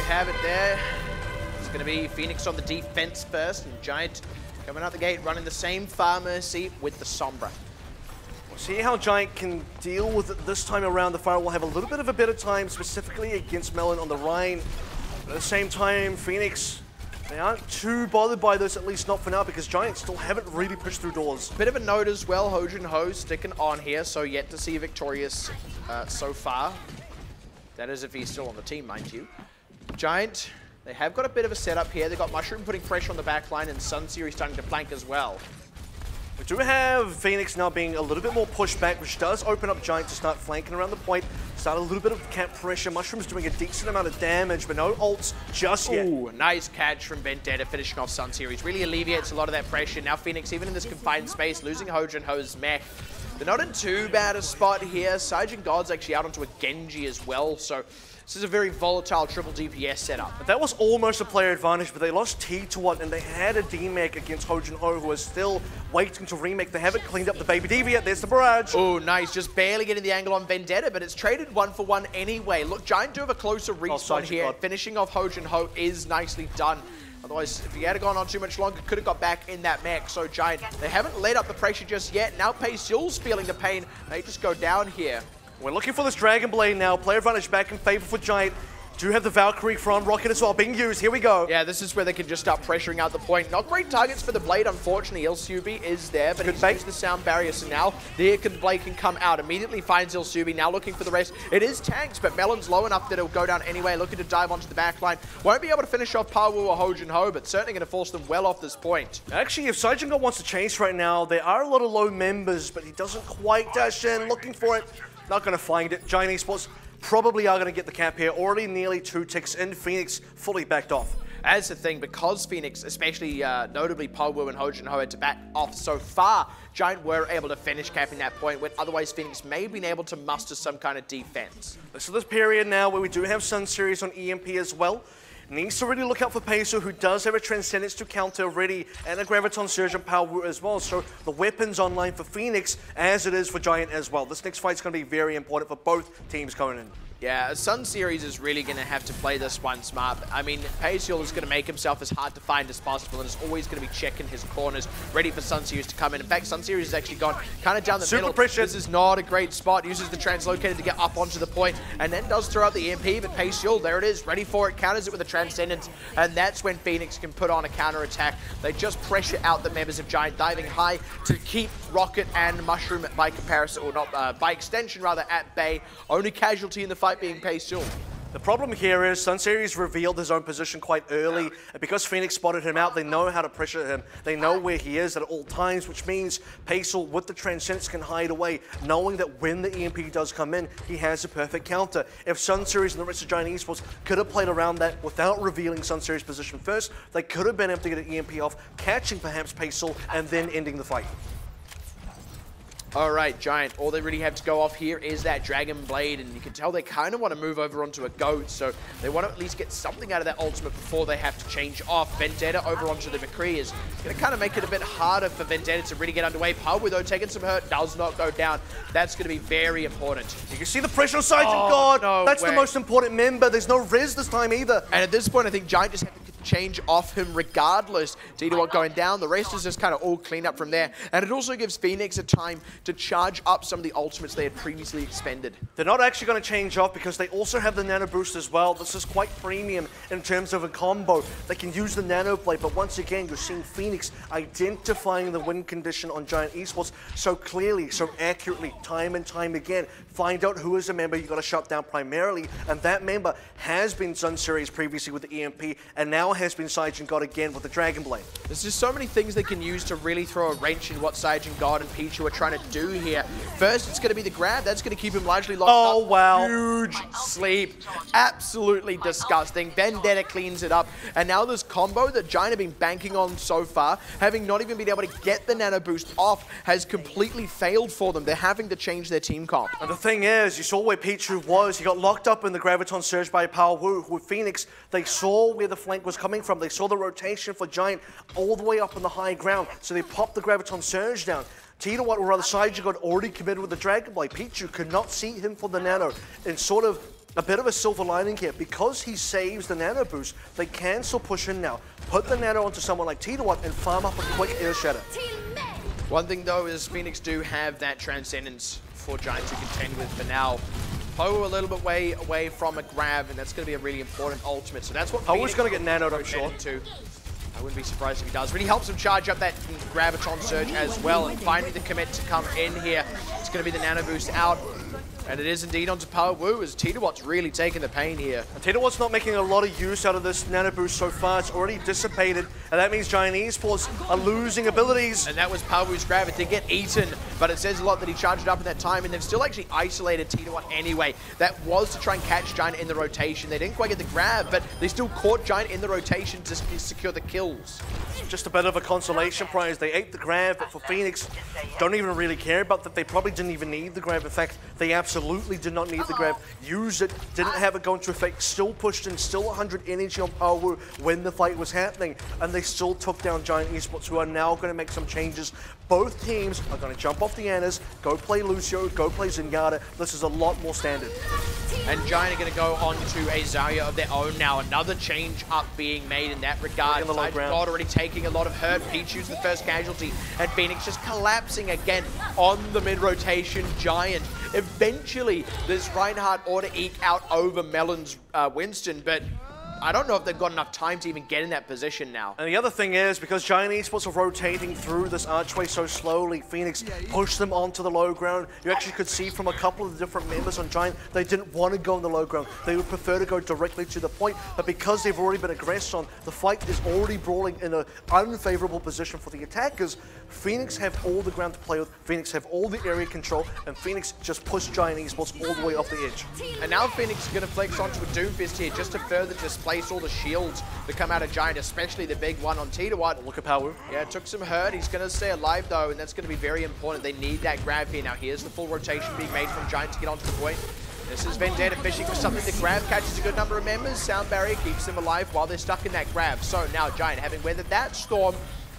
have it there. It's going to be PHOENiX on the defense first, and Giant coming out the gate running the same Fire Mercy with the Sombra. We'll see how Giant can deal with it this time around. The Fire will have a little bit of a better time, specifically against Melon on the Rhine. But at the same time, PHOENiX, they aren't too bothered by this, at least not for now, because Giant still haven't really pushed through doors. Bit of a note as well, HoJinHo sticking on here, so yet to see victorious so far. That is if he's still on the team, mind you. Giant, they have got a bit of a setup here. They've got Mushroom putting pressure on the back line and Sun Series starting to flank as well. We do have PHOENiX now being a little bit more pushed back, which does open up Giant to start flanking around the point. Start a little bit of cap pressure. Mushroom's doing a decent amount of damage, but no ults just yet. Ooh, nice catch from Vendetta finishing off Sun Series. Really alleviates a lot of that pressure. Now PHOENiX, even in this confined space, losing HoJinHo's mech. They're not in too bad a spot here. Sergeant God's actually out onto a Genji as well, so this is a very volatile triple DPS setup. But that was almost a player advantage, but they lost T to 1, and they had a D-Mech against HoJinHo, who is still waiting to remake. They haven't cleaned up the Baby Diva yet. There's the barrage. Oh, nice. Just barely getting the angle on Vendetta, but it's traded 1-for-1 anyway. Look, Giant do have a closer respawn here. God. Finishing off HoJinHo is nicely done. Otherwise, if he had gone on too much longer, could have got back in that mech. So Giant, they haven't let up the pressure just yet. Now PHOENiX's feeling the pain. They just go down here. We're looking for this Dragon Blade now. Player advantage back in favor for Giant. Do have the Valkyrie from Rocket as well being used. Here we go. Yeah, this is where they can just start pressuring out the point. Not great targets for the Blade, unfortunately. Ilsubi is there, but he's used the sound barrier, so now the Blade can come out. Immediately finds Ilsubi, now looking for the rest. It is tanks, but Melon's low enough that it'll go down anyway, looking to dive onto the back line. Won't be able to finish off Pawu or HoJinHo, but certainly going to force them well off this point. Actually, if Sergeant God wants to chase right now, there are a lot of low members, but he doesn't quite dash in, looking for it. Not going to find it. Giant Esports probably are going to get the cap here. Already nearly 2 ticks in. PHOENiX fully backed off. As the thing, because PHOENiX, especially notably Pawu and HoJinHo, had to back off so far, Giant were able to finish capping that point, when otherwise PHOENiX may have been able to muster some kind of defense. So this period now where we do have Sun Series on EMP as well. Needs to really look out for Peso, who does have a Transcendence to counter already, and a Graviton Surge and Power as well. So the weapons online for PHOENiX, as it is for Giant as well. This next fight's going to be very important for both teams going in. Yeah, Sun Series is really going to have to play this one smart. I mean, Peso is going to make himself as hard to find as possible, and is always going to be checking his corners, ready for Sun Series to come in. In fact, Sun Series has actually gone kind of down the middle. Pressure. This is not a great spot. Uses the Translocated to get up onto the point, and then does throw out the EMP, but Peso, there it is, ready for it, counters it with a Transcendence, and that's when PHOENiX can put on a counter attack. They just pressure out the members of Giant, diving high to keep Rocket and Mushroom by comparison, or not, by extension rather, at bay. Only casualty in the fight being Peso. The problem here is Sun Series revealed his own position quite early, and because PHOENiX spotted him out, they know how to pressure him. They know where he is at all times, which means Peso with the Transcendence can hide away, knowing that when the EMP does come in, he has a perfect counter. If Sun Series and the rest of Giant Esports could have played around that without revealing Sun Series' position first, they could have been able to get an EMP off, catching perhaps Peso, and then ending the fight. All right, Giant, all they really have to go off here is that Dragon Blade, and you can tell they kind of want to move over onto a Goat, so they want to at least get something out of that ultimate before they have to change off. Vendetta over onto the McCree is going to kind of make it a bit harder for Vendetta to really get underway. Pawu, though, taking some hurt, does not go down. That's going to be very important. You can see the pressure on Sergeant God. No That's way. the most important member. There's no res this time either. And at this point, I think Giant just have to change off him regardless. T-Dot going down, the rest is just kind of all cleaned up from there. And it also gives PHOENiX a time to charge up some of the ultimates they had previously expended. They're not actually going to change off because they also have the Nano Boost as well. This is quite premium in terms of a combo. They can use the Nano Blade, but once again, you're seeing PHOENiX identifying the win condition on Giant Esports so clearly, so accurately, time and time again. Find out who is a member you've got to shut down primarily, and that member has been Sun Series previously with the EMP, and now has been Sergeant God again with the Dragon Blade. There's just so many things they can use to really throw a wrench in what Sergeant God and Pichu are trying to do here. First, it's going to be the grab. That's going to keep him largely locked up. Oh, wow. Huge sleep. Absolutely disgusting. Vendetta cleans it up. And now this combo that Giant have been banking on so far, having not even been able to get the Nano Boost off, has completely failed for them. They're having to change their team comp. And the thing is, you saw where Pichu was. He got locked up in the Graviton Surge by Pawu. With PHOENiX, they saw where the flank was coming from. They saw the rotation for Giant all the way up on the high ground. So they popped the Graviton Surge down. T-Dot, or rather Sergeant God, already committed with the Dragon Blade. Pichu could not see him for the Nano. And sort of a bit of a silver lining here. Because he saves the nano boost, they can still push in now. Put the nano onto someone like T1 and farm up a quick air shatter. One thing though is PHOENiX do have that Transcendence for Giant to contend with for now. Poe a little bit way away from a grab, and that's going to be a really important ultimate. So that's what Poe's going to get nanoed, I'm sure. I wouldn't be surprised if he does. Really helps him charge up that Gravitron Surge as well, and finding the commit to come in here. It's going to be the nano boost out. And it is indeed onto Power Woo, as T1's really taking the pain here. T1's not making a lot of use out of this nano boost so far. It's already dissipated, and that means Giant Esports are losing abilities. And that was Power Woo's grab. It did get eaten, but it says a lot that he charged up at that time, and they've still actually isolated T1 anyway. That was to try and catch Giant in the rotation. They didn't quite get the grab, but they still caught Giant in the rotation to secure the kills. Just a bit of a consolation prize. They ate the grab, but for PHOENiX, don't even really care about that. They probably didn't even need the grab. In fact, they absolutely did not need the grab. Used it, didn't have it go into effect, still pushed in, still 100 energy on Power Woo when the fight was happening, and they still took down Giant Esports, who are now going to make some changes. Both teams are going to jump off the Annas, go play Lucio, go play Zenyatta. This is a lot more standard. And Giant are going to go on to a Zarya of their own now. Another change up being made in that regard. God already taking a lot of hurt. Pichu's the first casualty. And PHOENiX just collapsing again on the mid-rotation Giant. Eventually, this Reinhardt ought to eke out over Melon's Winston, but I don't know if they've got enough time to even get in that position now. And the other thing is, because Giant Esports are rotating through this archway so slowly, PHOENiX pushed them onto the low ground. You actually could see from a couple of the different members on Giant, they didn't want to go on the low ground. They would prefer to go directly to the point, but because they've already been aggressed on, the fight is already brawling in an unfavorable position for the attackers. PHOENiX have all the ground to play with, PHOENiX have all the area control, and PHOENiX just pushed Giant Esports all the way off the edge. And now PHOENiX is going to flex onto a Doomfist here just to further displace all the shields that come out of Giant, especially the big one on T1. Look at Power. Yeah, took some hurt. He's going to stay alive though, and that's going to be very important. They need that grab here. Now here's the full rotation being made from Giant to get onto the point. This is Vendetta fishing for something. The grab catches a good number of members. Sound barrier keeps them alive while they're stuck in that grab. So now Giant, having weathered that storm,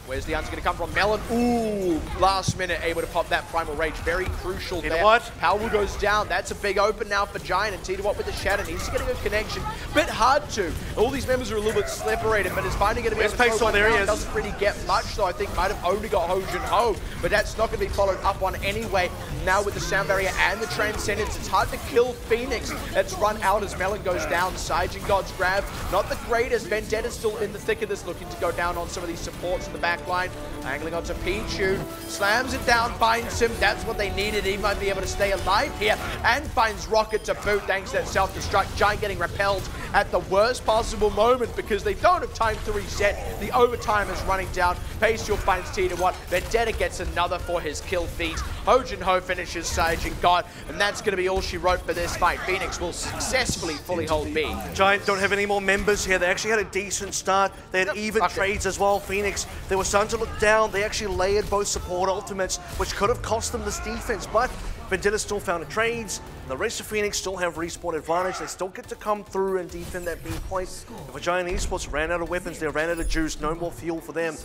where's the answer going to come from? Melon, ooh, last minute able to pop that Primal Rage. Very crucial there. Power goes down. That's a big open now for Giant, and T1 with the Shatter needs to get a good connection. Bit hard to. All these members are a little bit separated, but it's finally going to be able to throw one down. Doesn't really get much, though. I think might have only got Hojin Ho, but that's not going to be followed up on anyway. Now with the Sound Barrier and the Transcendence, it's hard to kill PHOENiX. That's run out as Melon goes down. Saijin God's grab, not the greatest. Vendetta's still in the thick of this, looking to go down on some of these supports in the back line. Angling onto Pichu, slams it down, binds him. That's what they needed. He might be able to stay alive here, and finds Rocket to boot thanks to that self-destruct. Giant getting repelled at the worst possible moment because they don't have time to reset. The overtime is running down. Pacial finds T1. Vendetta gets another for his kill feat. Hojin Ho finishes Saijin God, and that's going to be all she wrote for this fight. PHOENiX will successfully fully hold B. Giant don't have any more members here. They actually had a decent start. They had even trades as well. PHOENiX, they were starting to look down. They actually layered both support ultimates, which could have cost them this defense, but Vendetta still found the trades. The rest of PHOENiX still have respawn advantage. They still get to come through and defend that B point. If Giant Esports ran out of weapons, they ran out of juice, no more fuel for them.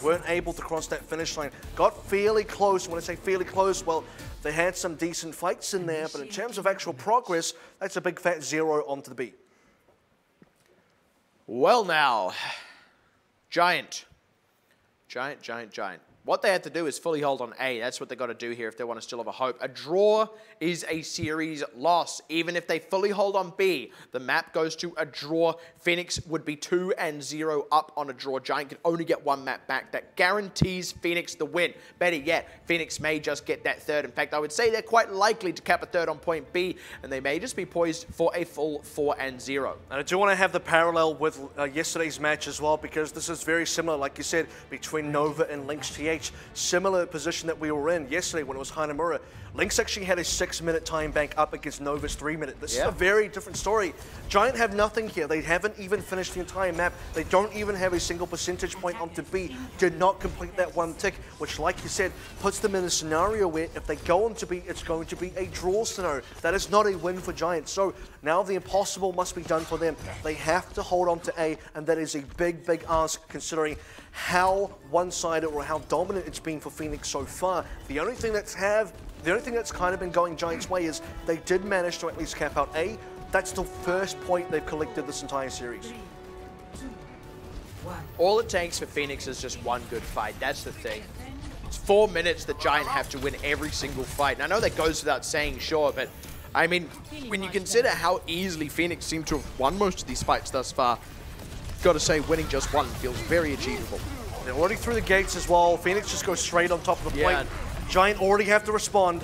Weren't able to cross that finish line. Got fairly close. When I say fairly close, well, they had some decent fights in there, but in terms of actual progress, that's a big fat 0 onto the B. Well now, Giant. What they have to do is fully hold on A. That's what they got to do here if they want to still have a hope. A draw is a series loss. Even if they fully hold on B, the map goes to a draw. PHOENiX would be 2-0 up on a draw. Giant can only get one map back. That guarantees PHOENiX the win. Better yet, PHOENiX may just get that third. In fact, I would say they're quite likely to cap a third on point B, and they may just be poised for a full 4-0. And I do want to have the parallel with yesterday's match as well, because this is very similar, like you said, between Nova and Lynx TH. Similar position that we were in yesterday when it was Hanamura. Lynx actually had a 6-minute time bank up against Nova's 3-minute. This is a very different story. Giant have nothing here. They haven't even finished the entire map. They don't even have a single percentage point onto B. Did not complete that one tick, which, like you said, puts them in a scenario where if they go on to B, it's going to be a draw scenario. That is not a win for Giant. So now the impossible must be done for them. They have to hold on to A, and that is a big, big ask considering how one-sided or how dominant it's been for PHOENiX so far. The only thing that's kind of been going Giant's way is they did manage to at least cap out A, That's the first point they've collected this entire series. All it takes for PHOENiX is just one good fight. That's the thing. It's 4 minutes the Giant have to win every single fight. And I know that goes without saying, sure, but I mean, when you consider how easily PHOENiX seem to have won most of these fights thus far, gotta say, winning just one feels very achievable. They're already through the gates as well. PHOENiX just goes straight on top of the plate. Giant already have to respond.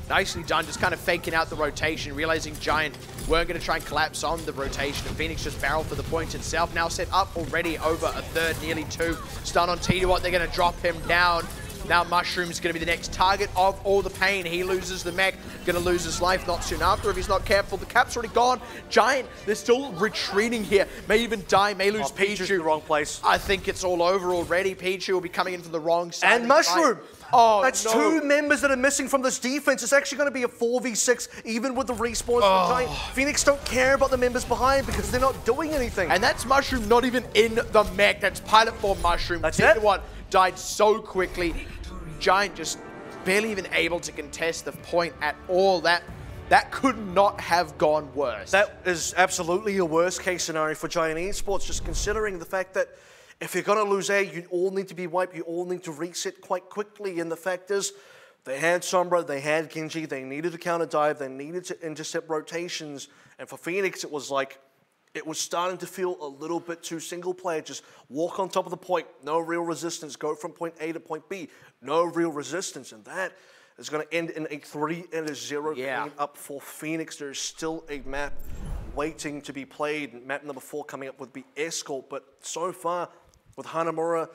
Nicely done, just kind of faking out the rotation, realizing Giant weren't going to try and collapse on the rotation, and PHOENiX just barreled for the point itself. Now set up already over a third, nearly two. Stun on T-Watt, they're going to drop him down. Now Mushroom's going to be the next target of all the pain. He loses the mech, going to lose his life not soon after if he's not careful. The cap's already gone. Giant, they're still retreating here. May even die, may lose Pichu. The wrong place. I think it's all over already. Pichu will be coming in from the wrong side. And Mushroom! Oh, that's no. 2 members that are missing from this defense. It's actually going to be a 4v6, even with the respawns. Giant. PHOENiX don't care about the members behind because they're not doing anything. And that's Mushroom not even in the mech. That's Pilot Form Mushroom. That's it. One died so quickly. Giant just barely even able to contest the point at all. That could not have gone worse. That is absolutely a worst case scenario for Giant Esports, just considering the fact that if you're going to lose A, you all need to be wiped, you all need to reset quite quickly. And the fact is, they had Sombra, they had Genji, they needed to counter dive, they needed to intercept rotations. And for PHOENiX, it was like, it was starting to feel a little bit too single player. Just walk on top of the point, no real resistance, go from point A to point B, no real resistance. And that is going to end in a 3-0 clean up for PHOENiX. There's still a map waiting to be played. Map number 4 coming up would be Escort, but so far, with Hanamura,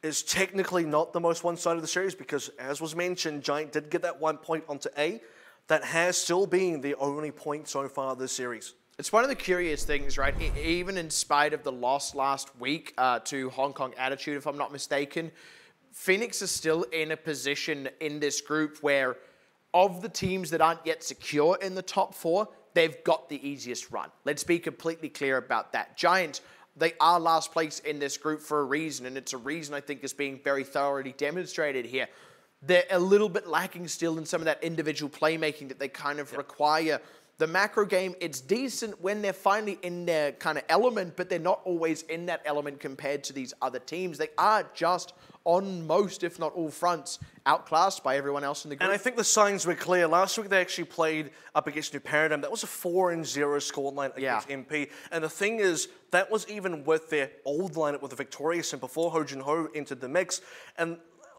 is technically not the most one-sided of the series because, as was mentioned, Giant did get that 1 point onto A. That has still been the only point so far this series. It's one of the curious things, right? Even in spite of the loss last week to Hong Kong Attitude, if I'm not mistaken, PHOENiX is still in a position in this group where, of the teams that aren't yet secure in the top 4, they've got the easiest run. Let's be completely clear about that. Giant, they are last place in this group for a reason, and it's a reason I think is being very thoroughly demonstrated here. They're a little bit lacking still in some of that individual playmaking that they kind of require. The macro game, it's decent when they're finally in their kind of element, but they're not always in that element compared to these other teams. They are just on most, if not all fronts, outclassed by everyone else in the group. And I think the signs were clear. Last week they actually played up against New Paradigm. That was a 4-0 scoreline against MP. And the thing is, that was even with their old lineup with the Victorious and before Ho Jin Ho entered the mix. And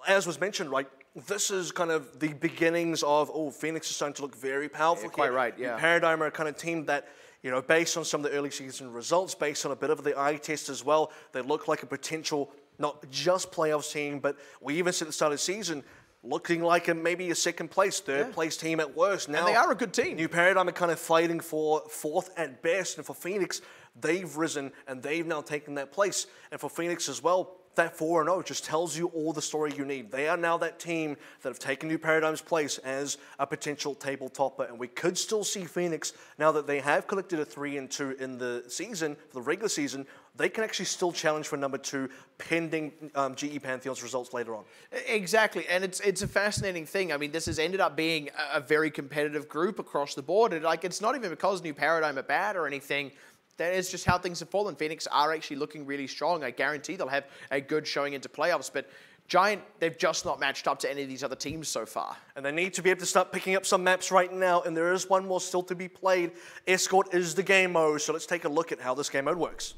as was mentioned, right, this is kind of the beginnings of, PHOENiX is starting to look very powerful. Quite right, New Paradigm are a kind of team that, you know, based on some of the early season results, based on a bit of the eye test as well, they look like a potential, not just playoffs team, but we even said at the start of the season, looking like maybe a second place, third place team at worst. Now, and they are a good team. New Paradigm are kind of fighting for 4th at best, and for PHOENiX, they've risen and they've now taken that place. And for PHOENiX as well, that 4-0 just tells you all the story you need. They are now that team that have taken New Paradigm's place as a potential table topper, and we could still see PHOENiX, now that they have collected a 3-2 in the season, for the regular season, they can actually still challenge for number 2 pending GE Pantheon's results later on. Exactly, and it's a fascinating thing. I mean, this has ended up being a very competitive group across the board, and like, it's not even because New Paradigm are bad or anything. That is just how things have fallen. PHOENiX are actually looking really strong. I guarantee they'll have a good showing into playoffs, but Giant, they've just not matched up to any of these other teams so far. And they need to be able to start picking up some maps right now, and there is one more still to be played. Escort is the game mode, so let's take a look at how this game mode works.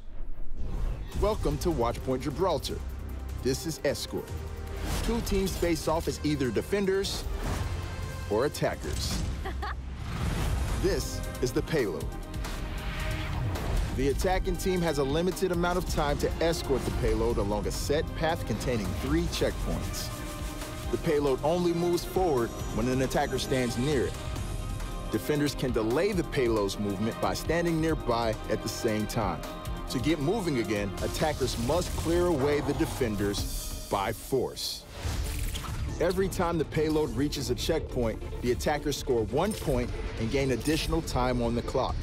Welcome to Watchpoint Gibraltar. This is Escort. 2 teams face off as either defenders or attackers. This is the payload. The attacking team has a limited amount of time to escort the payload along a set path containing 3 checkpoints. The payload only moves forward when an attacker stands near it. Defenders can delay the payload's movement by standing nearby at the same time. To get moving again, attackers must clear away the defenders by force. Every time the payload reaches a checkpoint, the attackers score 1 point and gain additional time on the clock.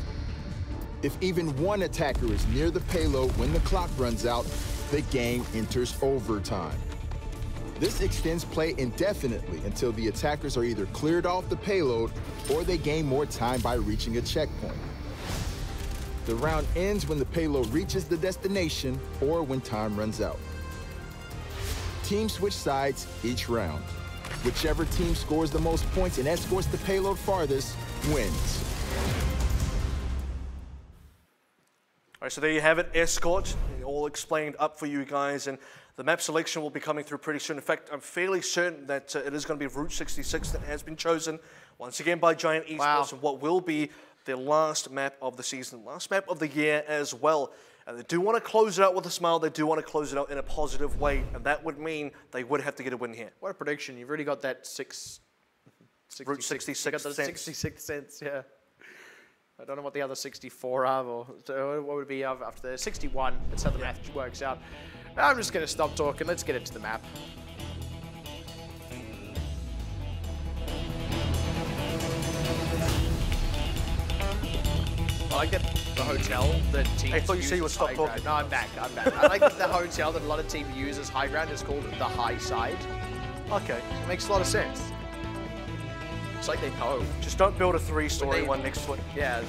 If even one attacker is near the payload when the clock runs out, the game enters overtime. This extends play indefinitely until the attackers are either cleared off the payload or they gain more time by reaching a checkpoint. The round ends when the payload reaches the destination or when time runs out. Teams switch sides each round. Whichever team scores the most points and escorts the payload farthest wins. All right, so there you have it, Escort, all explained up for you guys, and the map selection will be coming through pretty soon. In fact, I'm fairly certain that it is going to be Route 66 that has been chosen, once again by Giant Esports, and what will be their last map of the season, last map of the year as well. And they do want to close it out with a smile, they do want to close it out in a positive way, and that would mean they would have to get a win here. What a prediction. You've really got that Route 66 you got the 66 cents, yeah. I don't know what the other 64 are, or what would it be after the 61. That's how the math works out. I'm just going to stop talking. Let's get into the map. I like that the hotel that teams I thought you said you would stop talking. No, I'm back. I like that the hotel that a lot of teams use as high ground is called the high side. Okay. It makes a lot of sense. It's like they know. Just don't build a three-story one next to it. Yeah,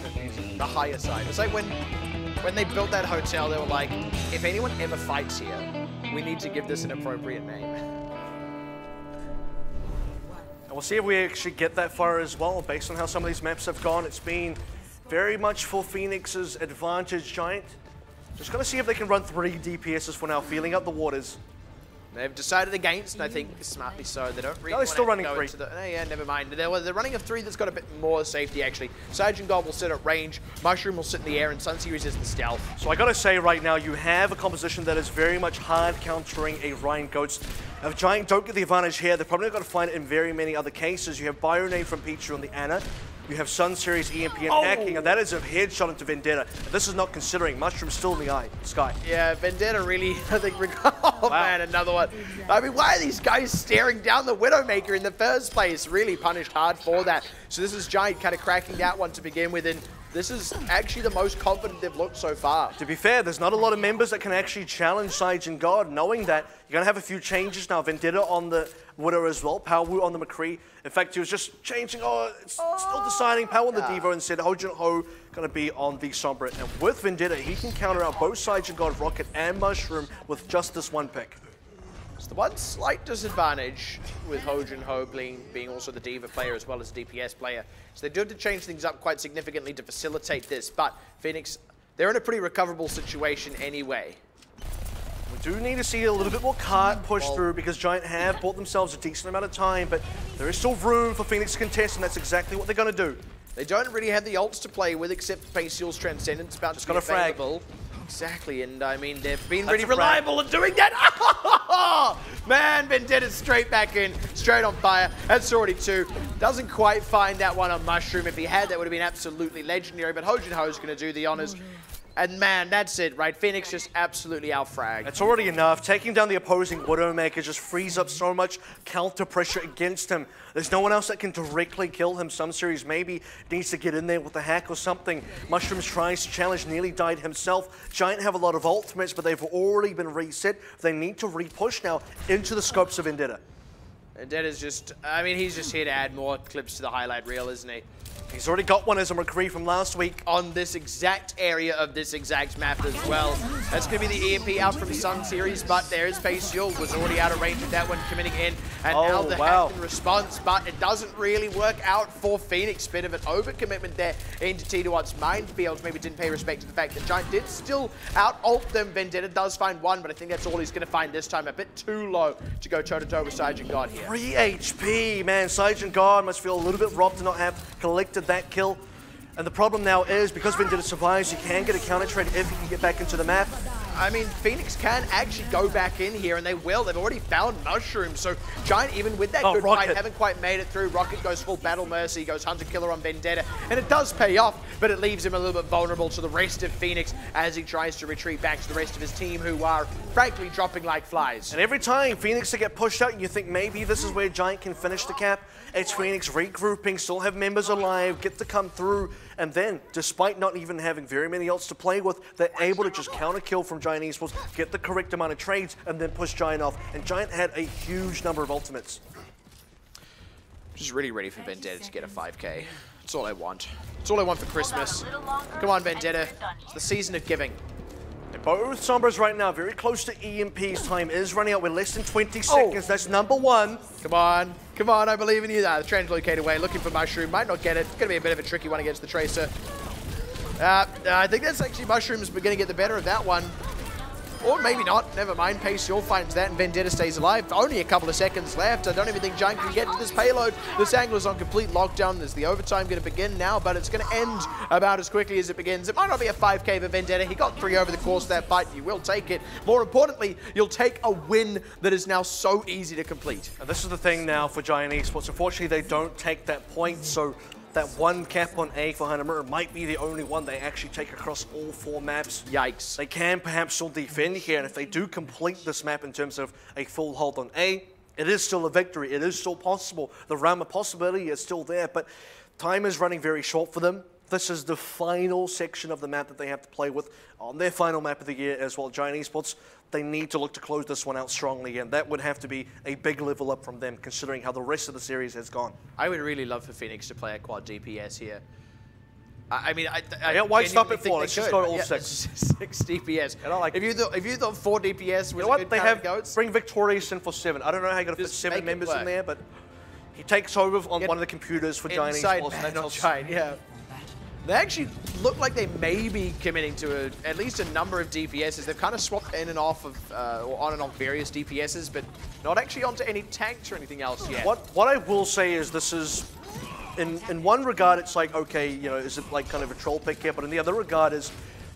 the higher side. It's like when they built that hotel, they were like, if anyone ever fights here, we need to give this an appropriate name. And we'll see if we actually get that far as well, based on how some of these maps have gone. It's been very much for PHOENIX's advantage, Giant. Just going to see if they can run 3 DPSs for now, feeling up the waters. They've decided against, and I think smartly so. They don't really they're still running go 3. into the, yeah, never mind. They're running a 3 that's got a bit more safety, actually. Sergeant God will sit at range, Mushroom will sit in the air, and Sun Series is the stealth. So I got to say right now, you have a composition that is very much hard countering a Ryan Ghost. If Giant don't get the advantage here, they're probably not going to find it in very many other cases. You have Bioname from Pixie on the Ana. You have Sun Series, EMP, and hacking, and that is a headshot into Vendetta. And this is not considering Mushroom still in the sky. Yeah, Vendetta really, I think, oh man, another one. I mean, why are these guys staring down the Widowmaker in the first place? Really punished hard for that. So this is Giant kind of cracking that one to begin with, and this is actually the most confident they've looked so far. To be fair, there's not a lot of members that can actually challenge Sergeant God, knowing that you're going to have a few changes now. Vendetta on the Widow as well, Power on the McCree. In fact, he was just changing, still deciding Power on the Devo, and said Hojin Ho going to be on the Sombra. And with Vendetta, he can counter out both Sergeant God, Rocket, and Mushroom with just this one pick. So the one slight disadvantage with Hojin Ho being also the Diva player as well as DPS player. So they do have to change things up quite significantly to facilitate this, but PHOENiX, they're in a pretty recoverable situation anyway. We do need to see a little bit more cart push through, because Giant have bought themselves a decent amount of time, but there is still room for PHOENiX to contest, and that's exactly what they're going to do. They don't really have the ults to play with except Facial's Transcendence about to be available. Frag. Exactly, and I mean, they've been really reliable at doing that. Man, Vendetta's straight back in, straight on fire. That's already 2. Doesn't quite find that one on Mushroom. If he had, that would have been absolutely legendary, but Hojin Ho's going to do the honors. And man, that's it, right? PHOENiX just absolutely out-fragged. It's already enough. Taking down the opposing Widowmaker just frees up so much counter pressure against him. There's no one else that can directly kill him. Some series maybe needs to get in there with a hack or something. Mushrooms tries to challenge, nearly died himself. Giant have a lot of ultimates, but they've already been reset. They need to re-push now into the scopes of Vendetta. Vendetta's just, I mean, he's just here to add more clips to the highlight reel, isn't he? He's already got one as a McCree from last week. On this exact area of this exact map as well. That's going to be the EMP out from Sun Series, but there is Facial, was already out of range with that one committing in. And now the hack in response, but it doesn't really work out for PHOENiX. Bit of an overcommitment there into T2's minefields. Maybe didn't pay respect to the fact that Giant did still out-ult them. Vendetta does find one, but I think that's all he's going to find this time. A bit too low to go toe-to-toe with Sergeant God here. 3 HP, man. Sergeant God must feel a little bit robbed to not have collected that kill. And the problem now is, because Vendetta survives, you can get a counter trade if he can get back into the map. I mean, PHOENiX can actually go back in here, and they will. They've already found Mushroom, so Giant, even with that good fight, haven't quite made it through. Rocket goes full Battle Mercy, goes Hunter Killer on Vendetta, and it does pay off, but it leaves him a little bit vulnerable to the rest of PHOENiX as he tries to retreat back to the rest of his team, who are, frankly, dropping like flies. And every time PHOENiX to get pushed out, and you think maybe this is where Giant can finish the cap, it's PHOENiX regrouping, still have members alive, get to come through, and then, despite not even having very many ults to play with, they're able to just counter kill from Giant Esports, get the correct amount of trades, and then push Giant off. And Giant had a huge number of ultimates. Just really ready for Vendetta to get a 5K. That's all I want. That's all I want for Christmas. Come on, Vendetta. the season of giving. And both Sombras right now very close to EMP's time is running out. We're less than 20 seconds. That's number one. Come on, I believe in you. The translocated away, looking for Mushroom, might not get it. It's going to be a bit of a tricky one against the Tracer. I think that's actually Mushroom's going to get the better of that one. Or maybe not. Never mind. PHOENiX finds that and Vendetta stays alive. Only a couple of seconds left. I don't even think Giant can get to this payload. This angle is on complete lockdown. There's the overtime going to begin now, but it's going to end about as quickly as it begins. It might not be a 5K for Vendetta. He got 3 over the course of that fight. You will take it. More importantly, you'll take a win that is now so easy to complete. And this is the thing now for Giant Esports. Unfortunately, they don't take that point, so that one cap on A for Hanamura might be the only one they actually take across all 4 maps. Yikes. They can perhaps still defend here, and if they do complete this map in terms of a full hold on A, it is still a victory. It is still possible. The realm of possibility is still there, but time is running very short for them. This is the final section of the map that they have to play with on their final map of the year as well. Giant Esports, they need to look to close this one out strongly, and that would have to be a big level up from them, considering how the rest of the series has gone. I would really love for PHOENiX to play a quad DPS here. I mean, yeah, why stop it for? Let's just go to all 6. 6 DPS. And I like, if you thought 4 DPS was you know a good they have goats, bring Victorious in for 7. I don't know how you're going to fit 7 members in there, but he takes over on one of the computers for Giant Esports. And not Giant, yeah. They actually look like they may be committing to at least a number of DPSs. They've kind of swapped in and off of, or on and off various DPSs, but not actually onto any tanks or anything else yet. What I will say is this is, in one regard, it's like, okay, you know, is it like kind of a troll pick here? But in the other regard is,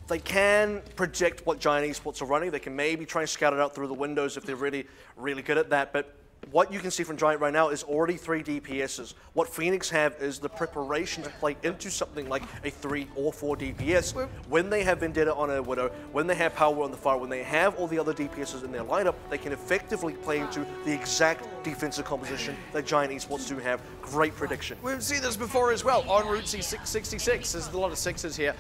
they can predict what Giant Esports are running. They can maybe try and scout it out through the windows if they're really, really good at that. But what you can see from Giant right now is already 3 DPSs. What PHOENiX have is the preparation to play into something like a 3 or 4 DPS. When they have Vendetta on a Widow, when they have Power on the Fire, when they have all the other DPSs in their lineup, they can effectively play into the exact defensive composition that Giant Esports do have. Great prediction. We've seen this before as well. On Route 66, there's a lot of 6s here.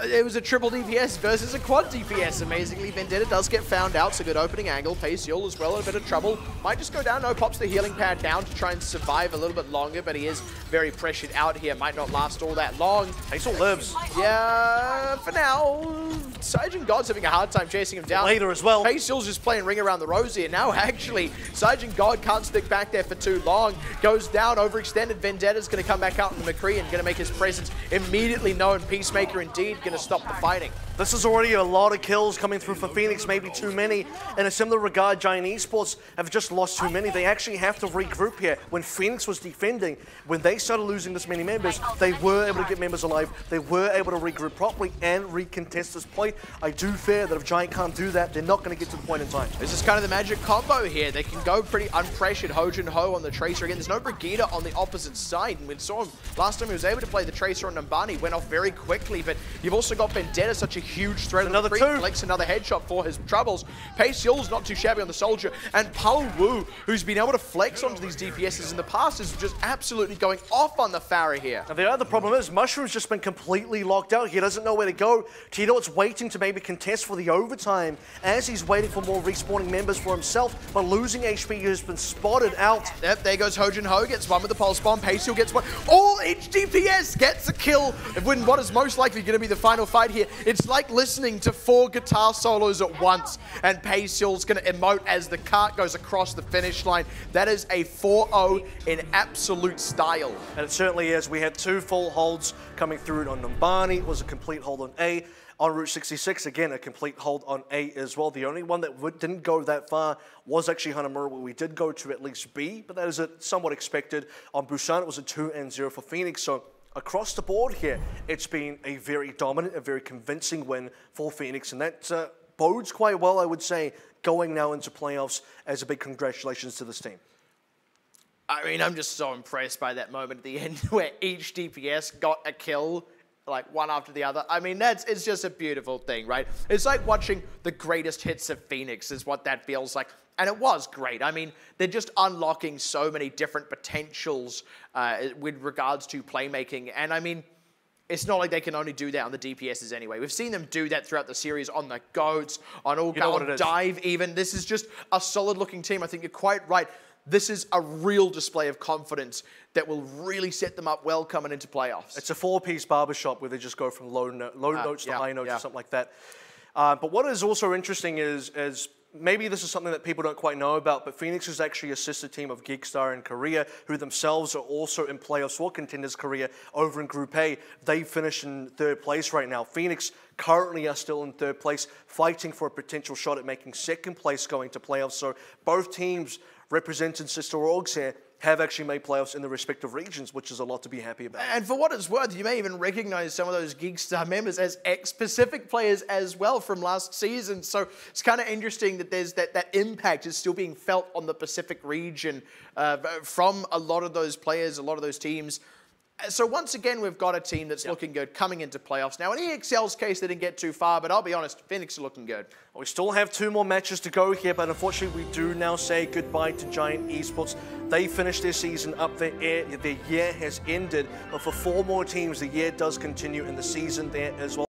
It was a triple DPS versus a quad DPS. Amazingly, Vendetta does get found out. It's a good opening angle. PHOENiX as well in a bit of trouble. Might just go down. No, pops the healing pad down to try and survive a little bit longer, but he is very pressured out here. Might not last all that long. PHOENiX lives. Yeah, for now. Sergeant God's having a hard time chasing him down. Later as well. PHOENiX just playing Ring Around the Rosy, and now actually Sergeant God can't stick back there for too long. Goes down, overextended. Vendetta's going to come back out in the McCree and going to make his presence immediately known. Peacemaker indeed going to stop the fighting. This is already a lot of kills coming through for PHOENiX, maybe too many. In a similar regard, Giant Esports have just lost too many. They actually have to regroup here. When PHOENiX was defending, when they started losing this many members, they were able to get members alive. They were able to regroup properly and recontest this point. I do fear that if Giant can't do that, they're not going to get to the point in time. This is kind of the magic combo here. They can go pretty unpressured. Hojin Ho on the Tracer again. There's no Brigida on the opposite side. And we saw him last time he was able to play the Tracer on Numbani. Went off very quickly, but you've also got Vendetta, such a huge threat. Another 2. Collects another headshot for his troubles. PHOENiX not too shabby on the Soldier. And Pao Wu, who's been able to flex onto these DPSs in the past, is just absolutely going off on the Farah here. Now, the other problem is Mushroom's just been completely locked out. He doesn't know where to go. Tito's waiting to maybe contest for the overtime as he's waiting for more respawning members for himself, but losing HP has been spotted out. Yep, there goes Hojin Ho, gets one with the pulse bomb. PHOENiX gets one. All each DPS gets a kill. When what is most likely going to be the final fight here. It's like listening to 4 guitar solos at once, and PHOENiX going to emote as the cart goes across the finish line. That is a 4-0 in absolute style. And it certainly is. We had 2 full holds coming through on Numbani. It was a complete hold on A. On Route 66, again, a complete hold on A as well. The only one that didn't go that far was actually Hanamura, where we did go to at least B, but that is somewhat expected. On Busan, it was a 2-0 for PHOENiX. So across the board here, it's been a very dominant, a very convincing win for PHOENiX, and that bodes quite well, I would say, going now into playoffs as a big congratulations to this team. I mean, I'm just so impressed by that moment at the end where each DPS got a kill, like one after the other. I mean, it's just a beautiful thing, right? It's like watching the greatest hits of PHOENiX is what that feels like. And it was great. I mean, they're just unlocking so many different potentials with regards to playmaking. And I mean, it's not like they can only do that on the DPSs anyway. We've seen them do that throughout the series on the GOATs, on all on Dive even. This is just a solid looking team. I think you're quite right. this is a real display of confidence that will really set them up well coming into playoffs. It's a 4-piece barbershop where they just go from low notes to high notes or something like that. But what is also interesting is maybe this is something that people don't quite know about, but PHOENiX is actually a sister team of Geekstar in Korea, who themselves are also in playoffs for Contenders Korea over in Group A. They finish in 3rd place right now. PHOENiX currently are still in 3rd place, fighting for a potential shot at making 2nd place going to playoffs. So both teams representing sister orgs here have actually made playoffs in the respective regions, which is a lot to be happy about. And for what it's worth, you may even recognize some of those Geekstar members as ex-Pacific players as well from last season. So it's kind of interesting that there's that impact is still being felt on the Pacific region from a lot of those players, a lot of those teams. So once again, we've got a team that's looking good coming into playoffs. Now, in EXL's case, they didn't get too far, but I'll be honest, PHOENiX are looking good. We still have 2 more matches to go here, but unfortunately, we do now say goodbye to Giant Esports. They finished their season up. Their year has ended, but for 4 more teams, the year does continue in the season there as well.